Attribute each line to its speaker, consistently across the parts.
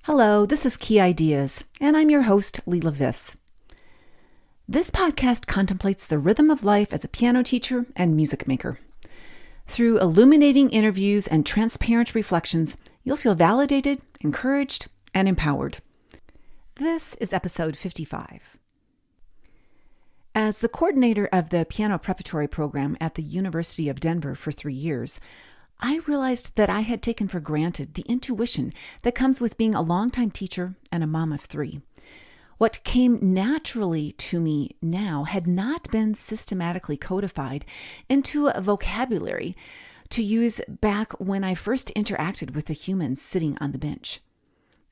Speaker 1: Hello, this is Key Ideas, and I'm your host, Leela Viss. This podcast contemplates the rhythm of life as a piano teacher and music maker. Through illuminating interviews and transparent reflections, you'll feel validated, encouraged, and empowered. This is episode 55. As the coordinator of the piano preparatory program at the University of Denver for 3 years, I realized that I had taken for granted the intuition that comes with being a longtime teacher and a mom of 3. What came naturally to me now had not been systematically codified into a vocabulary to use back when I first interacted with the humans sitting on the bench.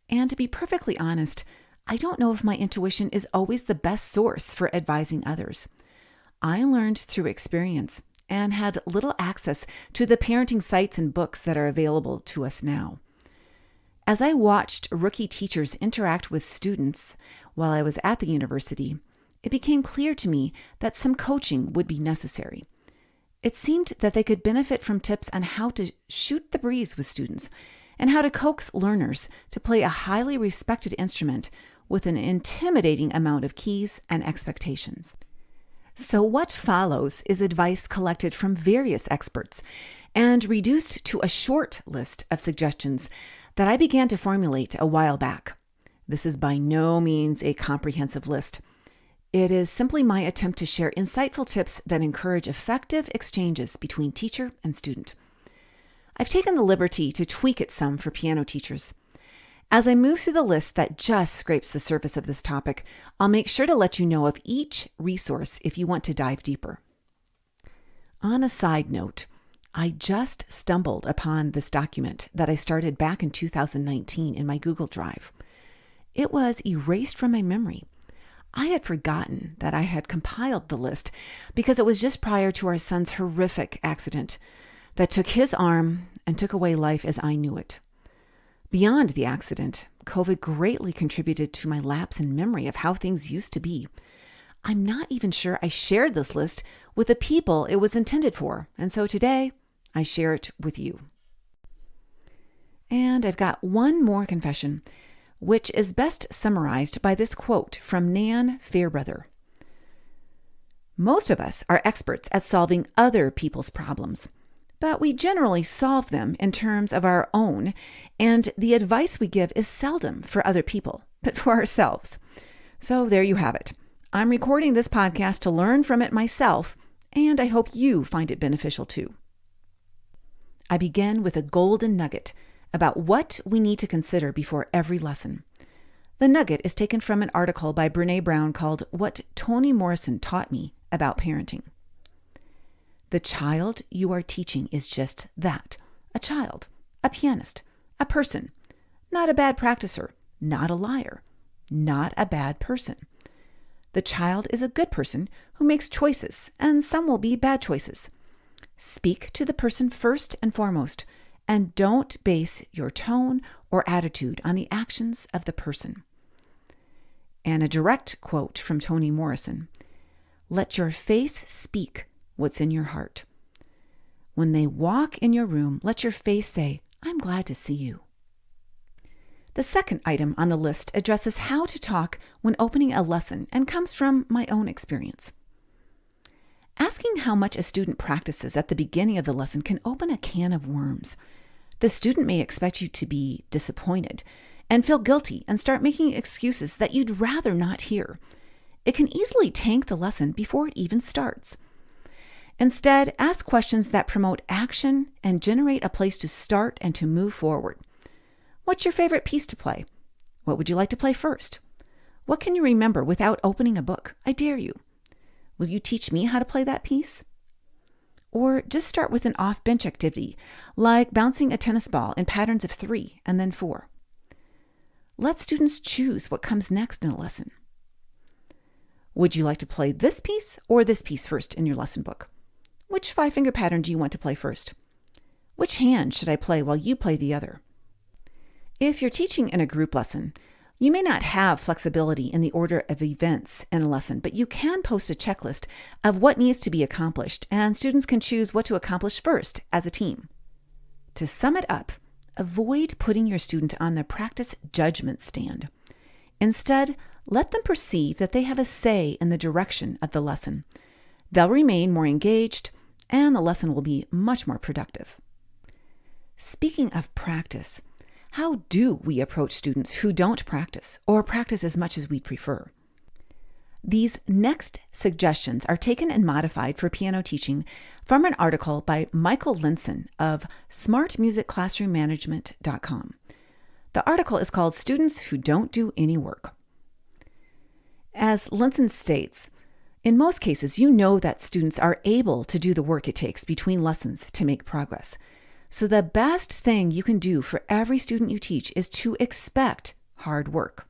Speaker 1: And to be perfectly honest, I don't know if my intuition is always the best source for advising others. I learned through experience and had little access to the parenting sites and books that are available to us now. As I watched rookie teachers interact with students while I was at the university, it became clear to me that some coaching would be necessary. It seemed that they could benefit from tips on how to shoot the breeze with students and how to coax learners to play a highly respected instrument with an intimidating amount of keys and expectations. So what follows is advice collected from various experts and reduced to a short list of suggestions that I began to formulate a while back. This is by no means a comprehensive list. It is simply my attempt to share insightful tips that encourage effective exchanges between teacher and student. I've taken the liberty to tweak it some for piano teachers. As I move through the list that just scrapes the surface of this topic, I'll make sure to let you know of each resource if you want to dive deeper. On a side note, I just stumbled upon this document that I started back in 2019 in my Google Drive. It was erased from my memory. I had forgotten that I had compiled the list because it was just prior to our son's horrific accident that took his arm and took away life as I knew it. Beyond the accident, COVID greatly contributed to my lapse in memory of how things used to be. I'm not even sure I shared this list with the people it was intended for, and so today I share it with you. And I've got one more confession, which is best summarized by this quote from Nan Fairbrother. Most of us are experts at solving other people's problems, but we generally solve them in terms of our own, and the advice we give is seldom for other people, but for ourselves. So there you have it. I'm recording this podcast to learn from it myself, and I hope you find it beneficial too. I begin with a golden nugget about what we need to consider before every lesson. The nugget is taken from an article by Brene Brown called What Toni Morrison Taught Me About Parenting. The child you are teaching is just that, a child, a pianist, a person, not a bad practicer, not a liar, not a bad person. The child is a good person who makes choices, and some will be bad choices. Speak to the person first and foremost, and don't base your tone or attitude on the actions of the person. And a direct quote from Toni Morrison, "Let your face speak what's in your heart. When they walk in your room, let your face say, 'I'm glad to see you.'" The second item on the list addresses how to talk when opening a lesson and comes from my own experience. Asking how much a student practices at the beginning of the lesson can open a can of worms. The student may expect you to be disappointed and feel guilty and start making excuses that you'd rather not hear. It can easily tank the lesson before it even starts. Instead, ask questions that promote action and generate a place to start and to move forward. What's your favorite piece to play? What would you like to play first? What can you remember without opening a book? I dare you. Will you teach me how to play that piece? Or just start with an off-bench activity, like bouncing a tennis ball in patterns of 3 and then 4. Let students choose what comes next in a lesson. Would you like to play this piece or this piece first in your lesson book? Which 5-finger pattern do you want to play first? Which hand should I play while you play the other? If you're teaching in a group lesson, you may not have flexibility in the order of events in a lesson, but you can post a checklist of what needs to be accomplished, and students can choose what to accomplish first as a team. To sum it up, avoid putting your student on the practice judgment stand. Instead, let them perceive that they have a say in the direction of the lesson. They'll remain more engaged, and the lesson will be much more productive. Speaking of practice, how do we approach students who don't practice or practice as much as we'd prefer? These next suggestions are taken and modified for piano teaching from an article by Michael Linson of smartmusicclassroommanagement.com. The article is called Students Who Don't Do Any Work. As Linson states, in most cases, you know that students are able to do the work it takes between lessons to make progress. So the best thing you can do for every student you teach is to expect hard work.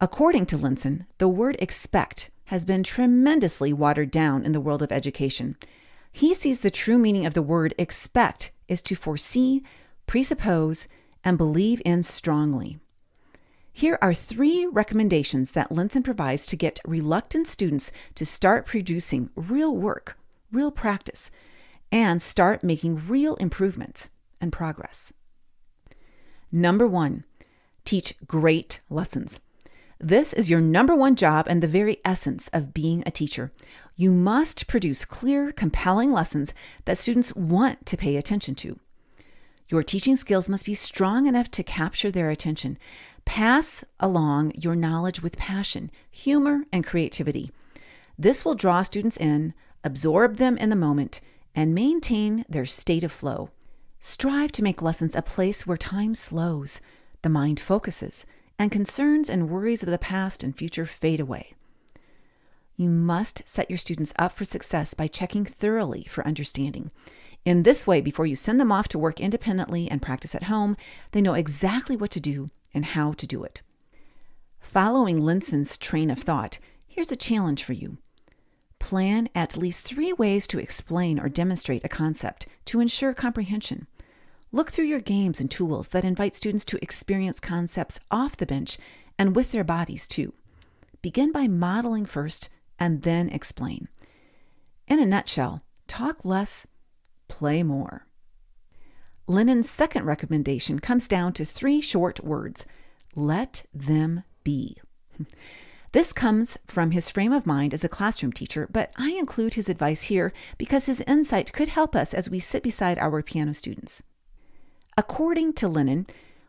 Speaker 1: According to Linson, the word expect has been tremendously watered down in the world of education. He sees the true meaning of the word expect is to foresee, presuppose, and believe in strongly. Here are 3 recommendations that Linson provides to get reluctant students to start producing real work, real practice, and start making real improvements and progress. Number 1, teach great lessons. This is your number 1 job and the very essence of being a teacher. You must produce clear, compelling lessons that students want to pay attention to. Your teaching skills must be strong enough to capture their attention. Pass along your knowledge with passion, humor, and creativity. This will draw students in, absorb them in the moment, and maintain their state of flow. Strive to make lessons a place where time slows, the mind focuses, and concerns and worries of the past and future fade away. You must set your students up for success by checking thoroughly for understanding. In this way, before you send them off to work independently and practice at home, they know exactly what to do and how to do it. Following Linson's train of thought, here's a challenge for you. Plan at least 3 ways to explain or demonstrate a concept to ensure comprehension. Look through your games and tools that invite students to experience concepts off the bench and with their bodies too. Begin by modeling first and then explain. In a nutshell, talk less, play more. Lennon's second recommendation comes down to 3 short words. Let them be. This comes from his frame of mind as a classroom teacher, but I include his advice here because his insight could help us as we sit beside our piano students. According to Lennon,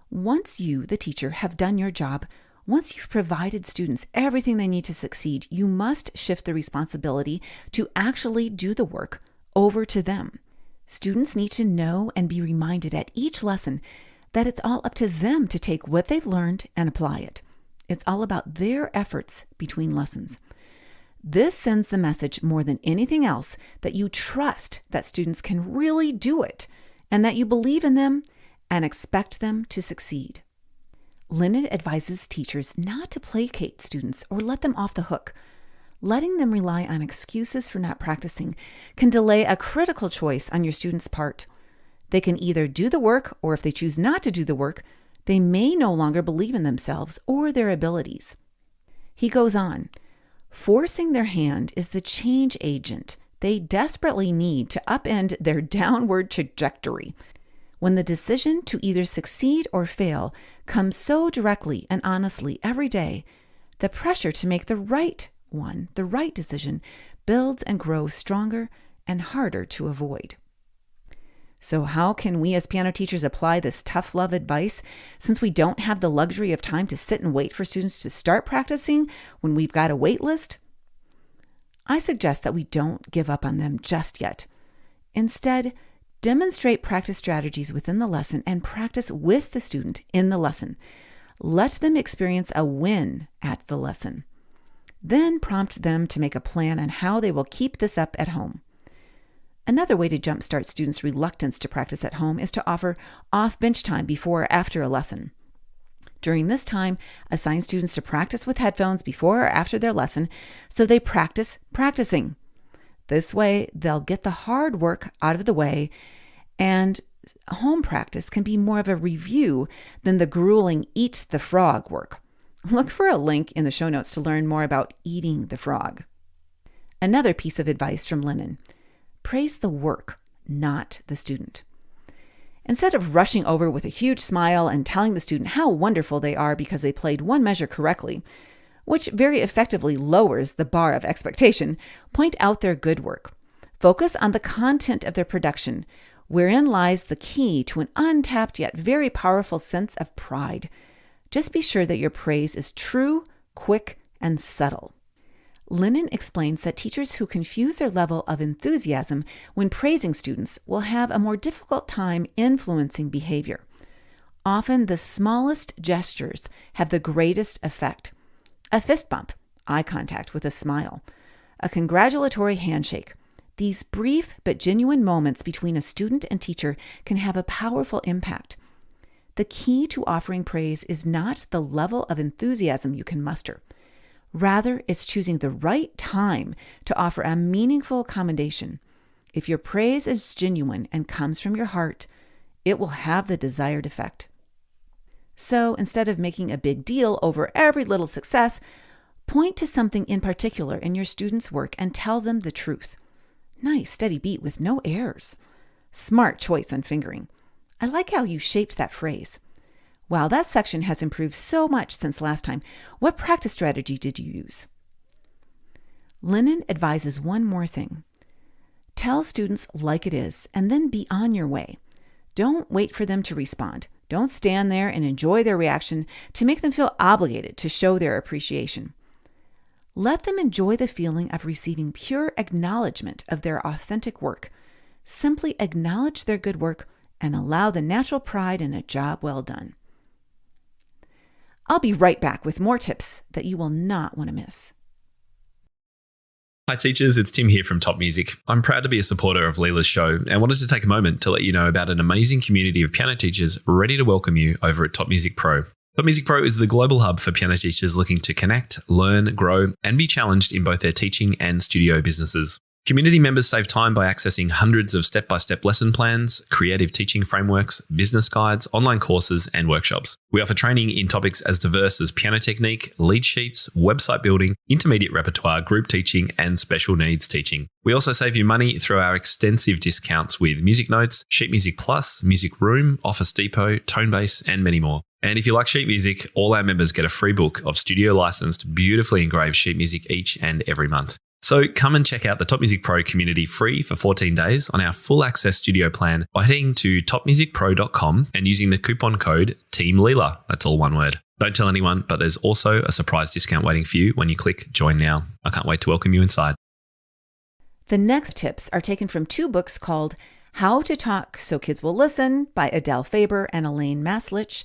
Speaker 1: once you, the teacher, have done your job, once you've provided students everything they need to succeed, you must shift the responsibility to actually do the work over to them. Students need to know and be reminded at each lesson that it's all up to them to take what they've learned and apply it. It's all about their efforts between lessons. This sends the message more than anything else that you trust that students can really do it and that you believe in them and expect them to succeed. Lennon advises teachers not to placate students or let them off the hook. Letting them rely on excuses for not practicing can delay a critical choice on your student's part. They can either do the work, or if they choose not to do the work, they may no longer believe in themselves or their abilities. He goes on, forcing their hand is the change agent they desperately need to upend their downward trajectory. When the decision to either succeed or fail comes so directly and honestly every day, the pressure to make the right decision, builds and grows stronger and harder to avoid. So how can we as piano teachers apply this tough love advice since we don't have the luxury of time to sit and wait for students to start practicing when we've got a wait list? I suggest that we don't give up on them just yet. Instead, demonstrate practice strategies within the lesson and practice with the student in the lesson. Let them experience a win at the lesson. Then prompt them to make a plan on how they will keep this up at home. Another way to jumpstart students' reluctance to practice at home is to offer off-bench time before or after a lesson. During this time, assign students to practice with headphones before or after their lesson so they practice practicing. This way, they'll get the hard work out of the way, and home practice can be more of a review than the grueling eat the frog work. Look for a link in the show notes to learn more about eating the frog. Another piece of advice from Lennon: praise the work, not the student. Instead of rushing over with a huge smile and telling the student how wonderful they are because they played one measure correctly, which very effectively lowers the bar of expectation, point out their good work. Focus on the content of their production, wherein lies the key to an untapped yet very powerful sense of pride. Just be sure that your praise is true, quick, and subtle. Lennon explains that teachers who confuse their level of enthusiasm when praising students will have a more difficult time influencing behavior. Often the smallest gestures have the greatest effect. A fist bump, eye contact with a smile, a congratulatory handshake. These brief but genuine moments between a student and teacher can have a powerful impact. The key to offering praise is not the level of enthusiasm you can muster. Rather, it's choosing the right time to offer a meaningful commendation. If your praise is genuine and comes from your heart, it will have the desired effect. So instead of making a big deal over every little success, point to something in particular in your student's work and tell them the truth. Nice, steady beat with no errors. Smart choice on fingering. I like how you shaped that phrase. Wow, that section has improved so much since last time. What practice strategy did you use? Lennon advises one more thing. Tell students like it is, and then be on your way. Don't wait for them to respond. Don't stand there and enjoy their reaction to make them feel obligated to show their appreciation. Let them enjoy the feeling of receiving pure acknowledgement of their authentic work. Simply acknowledge their good work and allow the natural pride in a job well done. I'll be right back with more tips that you will not want to miss.
Speaker 2: Hi teachers, it's Tim here from Top Music. I'm proud to be a supporter of Leela's show and wanted to take a moment to let you know about an amazing community of piano teachers ready to welcome you over at Top Music Pro. Top Music Pro is the global hub for piano teachers looking to connect, learn, grow, and be challenged in both their teaching and studio businesses. Community members save time by accessing hundreds of step-by-step lesson plans, creative teaching frameworks, business guides, online courses, and workshops. We offer training in topics as diverse as piano technique, lead sheets, website building, intermediate repertoire, group teaching, and special needs teaching. We also save you money through our extensive discounts with Music Notes, Sheet Music Plus, Music Room, Office Depot, Tonebase, and many more. And if you like sheet music, all our members get a free book of studio-licensed, beautifully engraved sheet music each and every month. So come and check out the Top Music Pro community free for 14 days on our full access studio plan by heading to topmusicpro.com and using the coupon code TEAMLEELA. That's all one word. Don't tell anyone, but there's also a surprise discount waiting for you when you click join now. I can't wait to welcome you inside.
Speaker 1: The next tips are taken from two books called How to Talk So Kids Will Listen by Adele Faber and Elaine Maslich,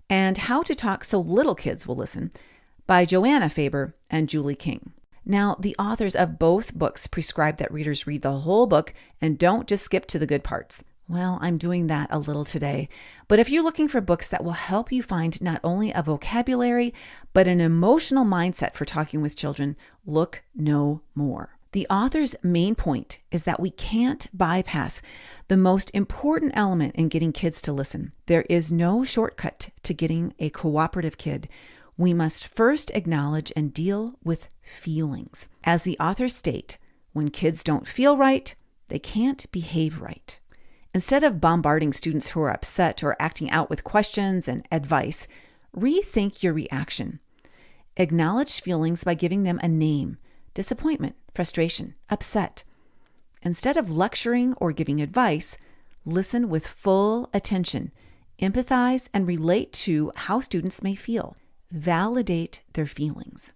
Speaker 1: and How to Talk So Little Kids Will Listen by Joanna Faber and Julie King. Now, the authors of both books prescribe that readers read the whole book and don't just skip to the good parts. Well, I'm doing that a little today. But if you're looking for books that will help you find not only a vocabulary, but an emotional mindset for talking with children, look no more. The author's main point is that we can't bypass the most important element in getting kids to listen. There is no shortcut to getting a cooperative kid. We must first acknowledge and deal with feelings. As the authors state, when kids don't feel right, they can't behave right. Instead of bombarding students who are upset or acting out with questions and advice, rethink your reaction. Acknowledge feelings by giving them a name: disappointment, frustration, upset. Instead of lecturing or giving advice, listen with full attention, empathize, and relate to how students may feel. Validate their feelings.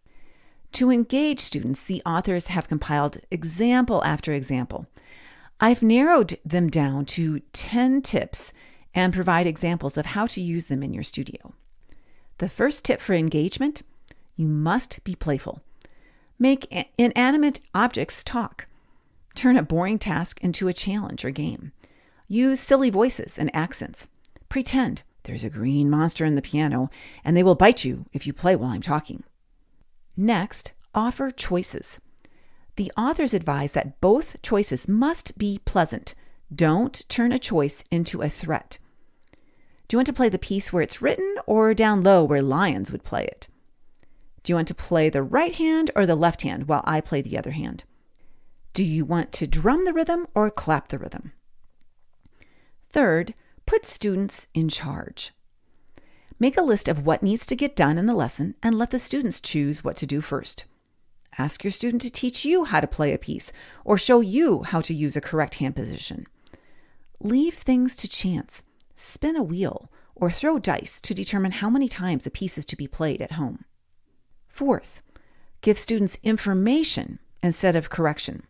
Speaker 1: To engage students, the authors have compiled example after example. I've narrowed them down to 10 tips and provide examples of how to use them in your studio. The first tip for engagement: you must be playful. Make inanimate objects talk. Turn a boring task into a challenge or game. Use silly voices and accents. Pretend there's a green monster in the piano, and they will bite you if you play while I'm talking. Next, offer choices. The authors advise that both choices must be pleasant. Don't turn a choice into a threat. Do you want to play the piece where it's written or down low where lions would play it? Do you want to play the right hand or the left hand while I play the other hand? Do you want to drum the rhythm or clap the rhythm? Third, Put students in charge. Make a list of what needs to get done in the lesson and let the students choose what to do first. Ask your student to teach you how to play a piece or show you how to use a correct hand position. Leave things to chance. Spin a wheel or throw dice to determine how many times a piece is to be played at home. Fourth, give students information instead of correction.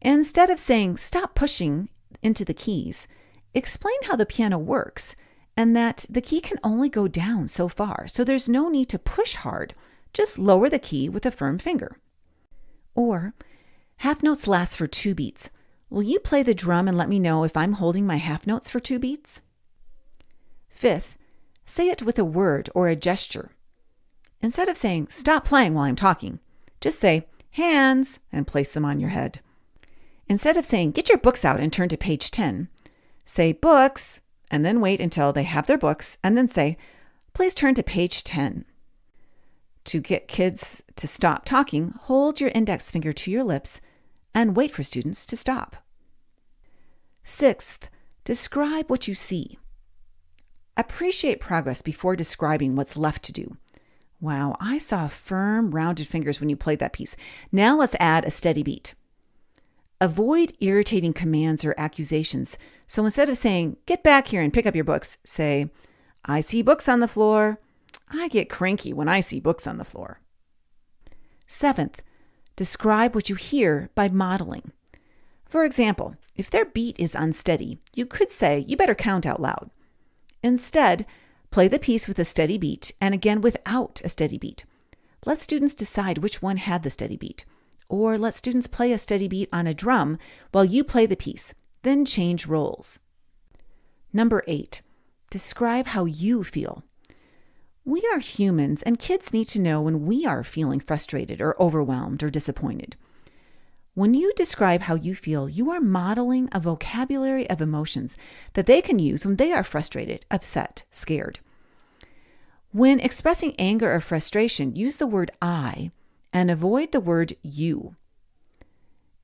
Speaker 1: Instead of saying, "Stop pushing into the keys," explain how the piano works and that the key can only go down so far, so there's no need to push hard. Just lower the key with a firm finger. Or, half notes last for 2 beats. Will you play the drum and let me know if I'm holding my half notes for 2 beats? Fifth, say it with a word or a gesture. Instead of saying, "Stop playing while I'm talking," just say, "Hands," and place them on your head. Instead of saying, "Get your books out and turn to page 10, say, "Books," and then wait until they have their books, and then say, "Please turn to page 10. To get kids to stop talking, hold your index finger to your lips and wait for students to stop. Sixth, describe what you see. Appreciate progress before describing what's left to do. Wow, I saw firm, rounded fingers when you played that piece. Now let's add a steady beat. Avoid irritating commands or accusations. So instead of saying, "Get back here and pick up your books," say, "I see books on the floor. I get cranky when I see books on the floor." Seventh, describe what you hear by modeling. For example, if their beat is unsteady, you could say, "You better count out loud." Instead, play the piece with a steady beat and again without a steady beat. Let students decide which one had the steady beat. Or let students play a steady beat on a drum while you play the piece, then change roles. Number 8, describe how you feel. We are humans, and kids need to know when we are feeling frustrated or overwhelmed or disappointed. When you describe how you feel, you are modeling a vocabulary of emotions that they can use when they are frustrated, upset, scared. When expressing anger or frustration, use the word "I" and avoid the word "you."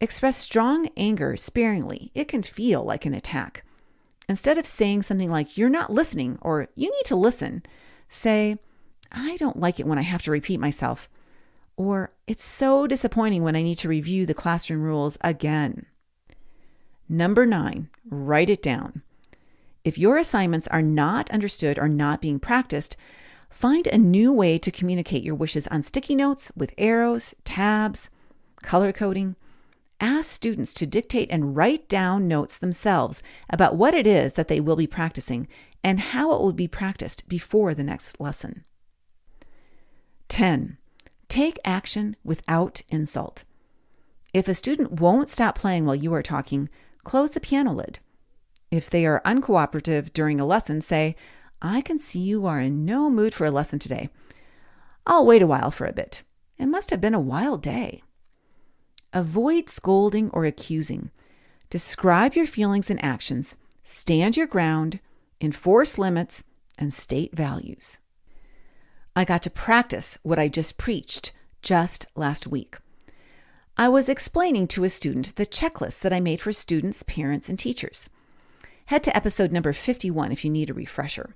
Speaker 1: Express strong anger sparingly. It can feel like an attack. Instead of saying something like, "You're not listening," or "You need to listen," say, "I don't like it when I have to repeat myself," or "It's so disappointing when I need to review the classroom rules again." Number 9, write it down. If your assignments are not understood or not being practiced, find a new way to communicate your wishes on sticky notes with arrows, tabs, color coding. Ask students to dictate and write down notes themselves about what it is that they will be practicing and how it will be practiced before the next lesson. 10. Take action without insult. If a student won't stop playing while you are talking, close the piano lid. If they are uncooperative during a lesson, say, "I can see you are in no mood for a lesson today. I'll wait a while for a bit. It must have been a wild day." Avoid scolding or accusing. Describe your feelings and actions, stand your ground, enforce limits, and state values. I got to practice what I just preached just last week. I was explaining to a student the checklist that I made for students, parents, and teachers. Head to episode number 51 if you need a refresher.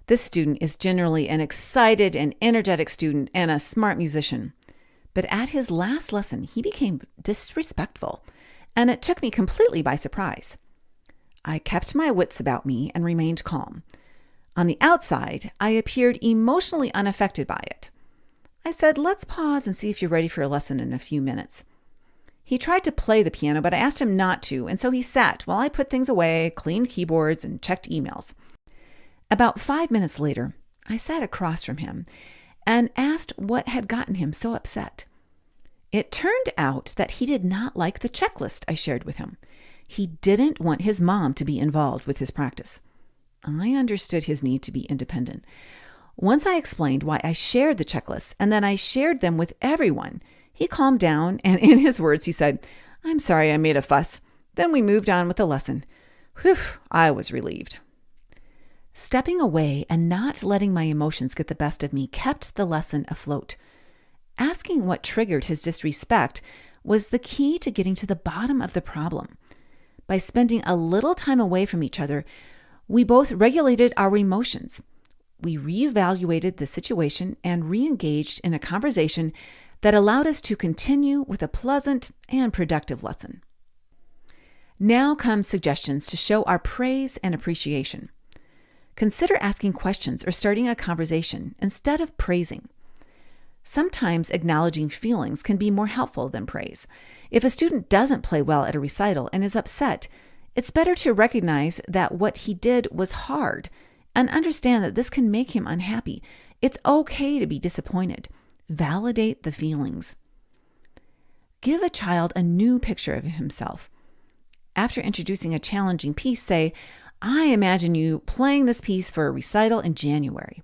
Speaker 1: This student is generally an excited and energetic student and a smart musician. But at his last lesson, he became disrespectful, and it took me completely by surprise. I kept my wits about me and remained calm. On the outside, I appeared emotionally unaffected by it. I said, "Let's pause and see if you're ready for a lesson in a few minutes." He tried to play the piano, but I asked him not to, and so he sat while I put things away, cleaned keyboards, and checked emails. About 5 minutes later, I sat across from him and asked what had gotten him so upset. It turned out that he did not like the checklist I shared with him. He didn't want his mom to be involved with his practice. I understood his need to be independent. Once I explained why I shared the checklists and then I shared them with everyone, he calmed down and in his words he said, "I'm sorry I made a fuss." Then we moved on with the lesson. Whew, I was relieved. Stepping away and not letting my emotions get the best of me kept the lesson afloat. Asking what triggered his disrespect was the key to getting to the bottom of the problem. By spending a little time away from each other, we both regulated our emotions. We reevaluated the situation and re-engaged in a conversation that allowed us to continue with a pleasant and productive lesson. Now come suggestions to show our praise and appreciation. Consider asking questions or starting a conversation instead of praising. Sometimes acknowledging feelings can be more helpful than praise. If a student doesn't play well at a recital and is upset, it's better to recognize that what he did was hard and understand that this can make him unhappy. It's okay to be disappointed. Validate the feelings. Give a child a new picture of himself. After introducing a challenging piece, say, "I imagine you playing this piece for a recital in January."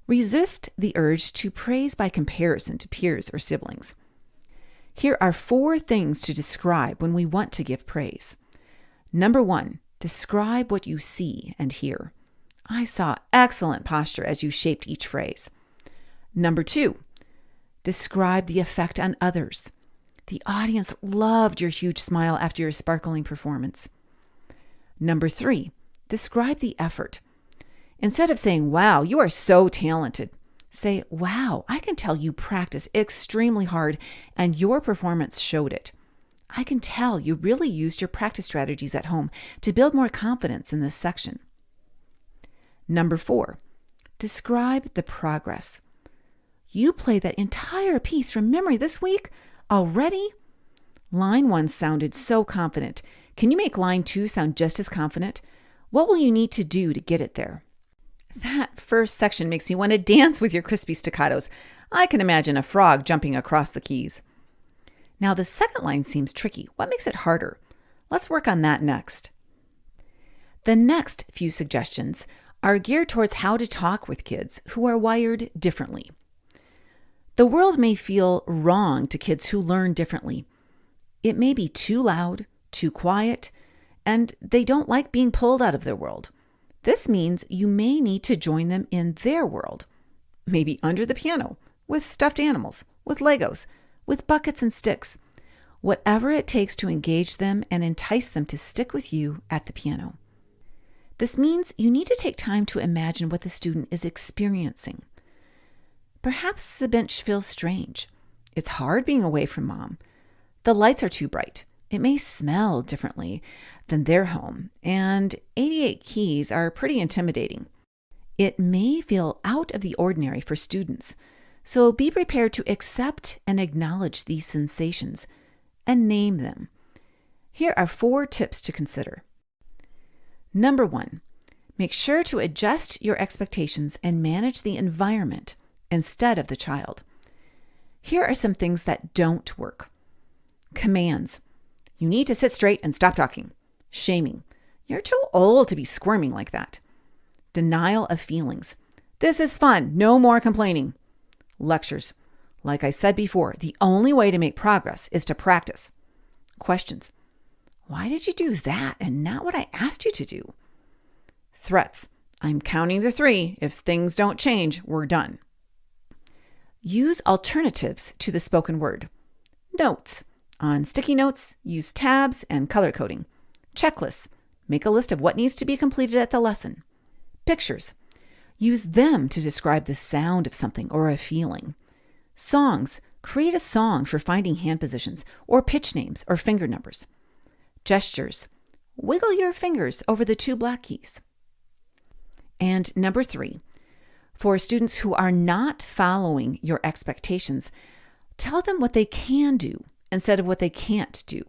Speaker 1: Resist the urge to praise by comparison to peers or siblings. Here are 4 things to describe when we want to give praise. Number 1, describe what you see and hear. I saw excellent posture as you shaped each phrase. Number 2, describe the effect on others. The audience loved your huge smile after your sparkling performance. Number 3, describe the effort. Instead of saying, "Wow, you are so talented," say, "Wow, I can tell you practice extremely hard and your performance showed it. I can tell you really used your practice strategies at home to build more confidence in this section." Number 4, describe the progress. "You played that entire piece from memory this week already?" Line 1 sounded so confident. Can you make line 2 sound just as confident? What will you need to do to get it there? That first section makes me want to dance with your crispy staccatos. I can imagine a frog jumping across the keys. Now the second line seems tricky. What makes it harder? Let's work on that next. The next few suggestions are geared towards how to talk with kids who are wired differently. The world may feel wrong to kids who learn differently. It may be too loud, too quiet, and they don't like being pulled out of their world. This means you may need to join them in their world, maybe under the piano, with stuffed animals, with Legos, with buckets and sticks, whatever it takes to engage them and entice them to stick with you at the piano. This means you need to take time to imagine what the student is experiencing. Perhaps the bench feels strange. It's hard being away from mom. The lights are too bright. It may smell differently than their home, and 88 keys are pretty intimidating. It may feel out of the ordinary for students, so be prepared to accept and acknowledge these sensations and name them. Here are 4 tips to consider. Number 1, make sure to adjust your expectations and manage the environment instead of the child. Here are some things that don't work. Commands. "You need to sit straight and stop talking." Shaming. "You're too old to be squirming like that." Denial of feelings. "This is fun. No more complaining." Lectures. "Like I said before, the only way to make progress is to practice." Questions. "Why did you do that and not what I asked you to do?" Threats. "I'm counting to 3. If things don't change, we're done." Use alternatives to the spoken word. Notes. On sticky notes, use tabs and color coding. Checklists. Make a list of what needs to be completed at the lesson. Pictures. Use them to describe the sound of something or a feeling. Songs. Create a song for finding hand positions or pitch names or finger numbers. Gestures. Wiggle your fingers over the 2 black keys. And number 3, for students who are not following your expectations, tell them what they can do instead of what they can't do.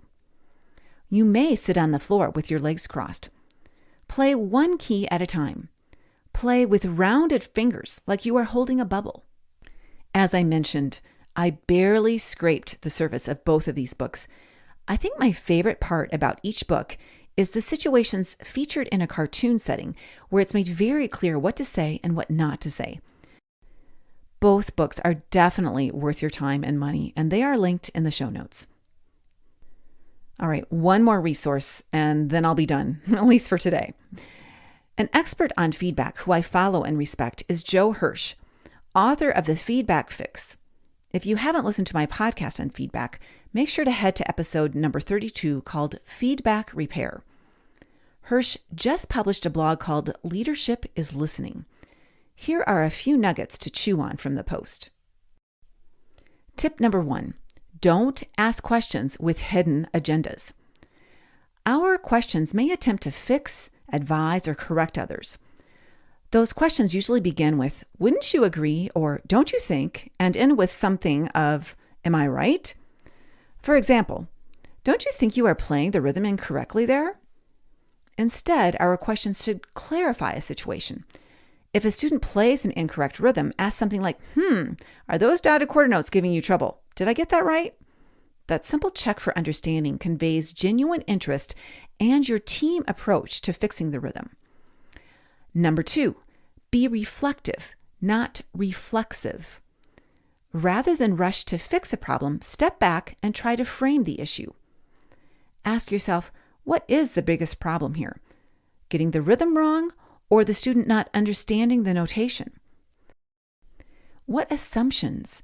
Speaker 1: You may sit on the floor with your legs crossed. Play 1 key at a time. Play with rounded fingers like you are holding a bubble. As I mentioned, I barely scraped the surface of both of these books. I think my favorite part about each book is the situations featured in a cartoon setting where it's made very clear what to say and what not to say. Both books are definitely worth your time and money, and they are linked in the show notes. All right, 1 more resource, and then I'll be done, at least for today. An expert on feedback who I follow and respect is Joe Hirsch, author of The Feedback Fix. If you haven't listened to my podcast on feedback, make sure to head to episode number 32 called Feedback Repair. Hirsch just published a blog called Leadership is Listening. Here are a few nuggets to chew on from the post. Tip number 1, don't ask questions with hidden agendas. Our questions may attempt to fix, advise, or correct others. Those questions usually begin with, wouldn't you agree, or don't you think, and end with something of, am I right? For example, don't you think you are playing the rhythm incorrectly there? Instead, our questions should clarify a situation. If a student plays an incorrect rhythm, ask something like, are those dotted quarter notes giving you trouble? Did I get that right? That simple check for understanding conveys genuine interest and your team approach to fixing the rhythm. Number 2, be reflective, not reflexive. Rather than rush to fix a problem, step back and try to frame the issue. Ask yourself, what is the biggest problem here? Getting the rhythm wrong or the student not understanding the notation? What assumptions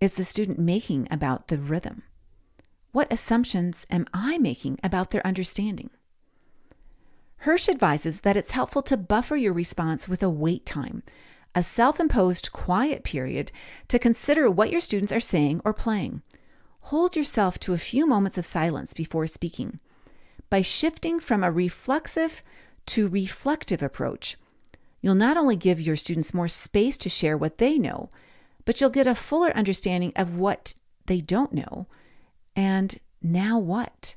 Speaker 1: is the student making about the rhythm? What assumptions am I making about their understanding? Hirsch advises that it's helpful to buffer your response with a wait time, a self-imposed quiet period to consider what your students are saying or playing. Hold yourself to a few moments of silence before speaking. By shifting from a reflexive to reflective approach, you'll not only give your students more space to share what they know, but you'll get a fuller understanding of what they don't know and now what.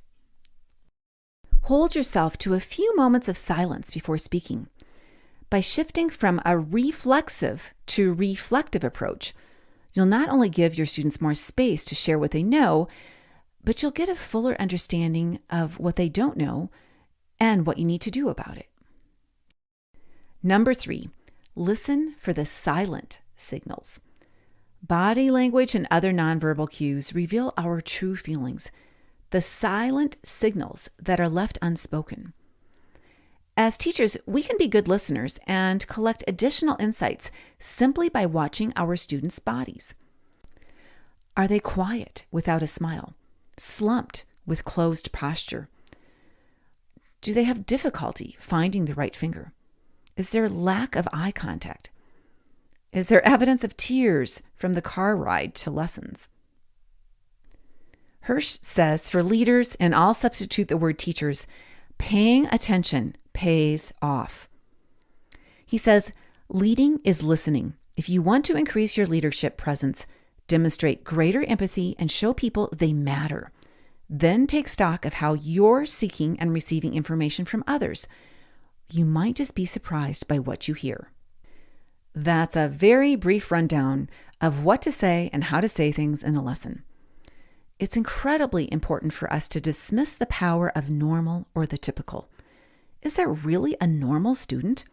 Speaker 1: Hold yourself to a few moments of silence before speaking. By shifting from a reflexive to reflective approach, you'll not only give your students more space to share what they know, but you'll get a fuller understanding of what they don't know and what you need to do about it. Number 3, listen for the silent signals. Body language and other nonverbal cues reveal our true feelings, the silent signals that are left unspoken. As teachers, we can be good listeners and collect additional insights simply by watching our students' bodies. Are they quiet without a smile? Slumped with closed posture? Do they have difficulty finding the right finger? Is there lack of eye contact? Is there evidence of tears from the car ride to lessons? Hirsch says for leaders, and I'll substitute the word teachers, paying attention pays off. He says, leading is listening. If you want to increase your leadership presence, demonstrate greater empathy and show people they matter. Then take stock of how you're seeking and receiving information from others. You might just be surprised by what you hear. That's a very brief rundown of what to say and how to say things in a lesson. It's incredibly important for us to dismiss the power of normal or the typical. Is there really a normal student?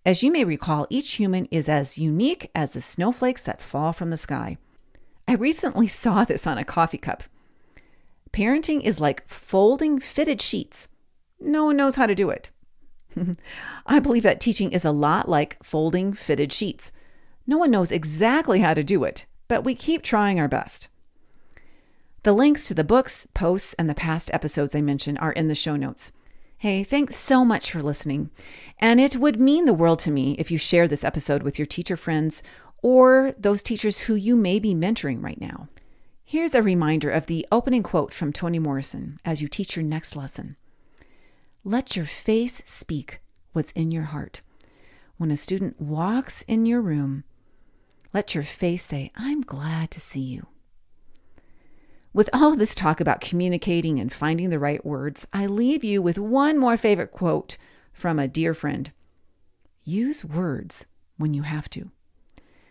Speaker 1: As you may recall, each human is as unique as the snowflakes that fall from the sky. I recently saw this on a coffee cup. Parenting is like folding fitted sheets. No one knows how to do it. I believe that teaching is a lot like folding fitted sheets. No one knows exactly how to do it, but we keep trying our best. The links to the books, posts, and the past episodes I mentioned are in the show notes. Hey, thanks so much for listening. And it would mean the world to me if you share this episode with your teacher friends or those teachers who you may be mentoring right now. Here's a reminder of the opening quote from Toni Morrison as you teach your next lesson. Let your face speak what's in your heart. When a student walks in your room, let your face say, I'm glad to see you. With all of this talk about communicating and finding the right words, I leave you with one more favorite quote from a dear friend. Use words when you have to.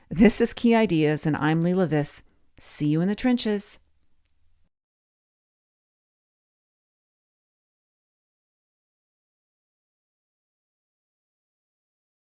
Speaker 1: This is Key Ideas, and I'm Leela Viss. See you in the trenches.